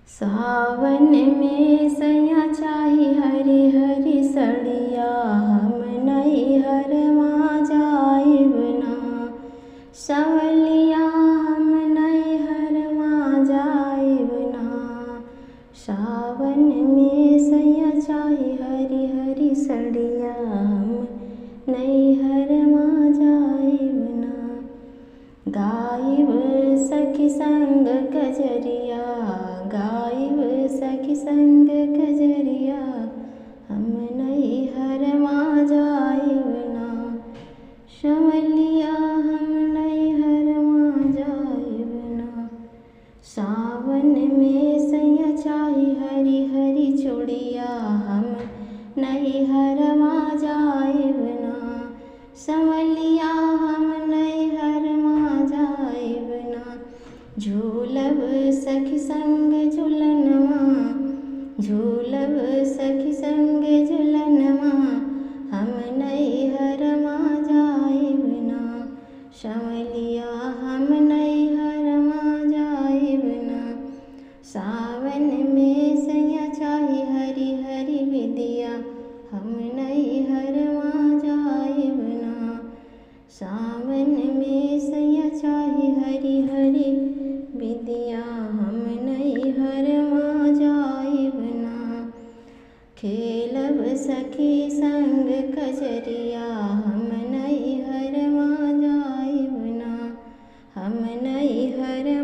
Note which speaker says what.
Speaker 1: सावन में सैया चाही हरी हरी सड़िया, हम नैहर माँ जाइब ना। संवलिया हम नैहर माँ जाइब ना। सावन में सैया चाही हरी हरी सड़िया, हम नैहर माँ जाइब ना। गाइब सखी संग कजरिया, गाइब सखी संग कजरिया, हम नैहर माँ जाइब ना। संवलिया हम नैहर माँ जाइब ना। सावन में सैया चाही हरी हरी चूड़िया, हम नैहर माँ जाइब ना। संवलिया हम नैहर माँ जाइब ना। झूलब सखी संग झूलनमा, झूलब सखी संग झूलनमा, हम नैहर माँ जाइब ना। संवलिया हम नैहर माँ जाइब ना। सावन में सैया चाही हरी हरी विदिया, हम नैहर माँ जाइब ना। सावन में सैया चाही हरी हरी विदिया, हम नैहर माँ जाइब ना। खेलब सखी संग कजरिया, हम नैहर माँ जाइब ना। हम नैहर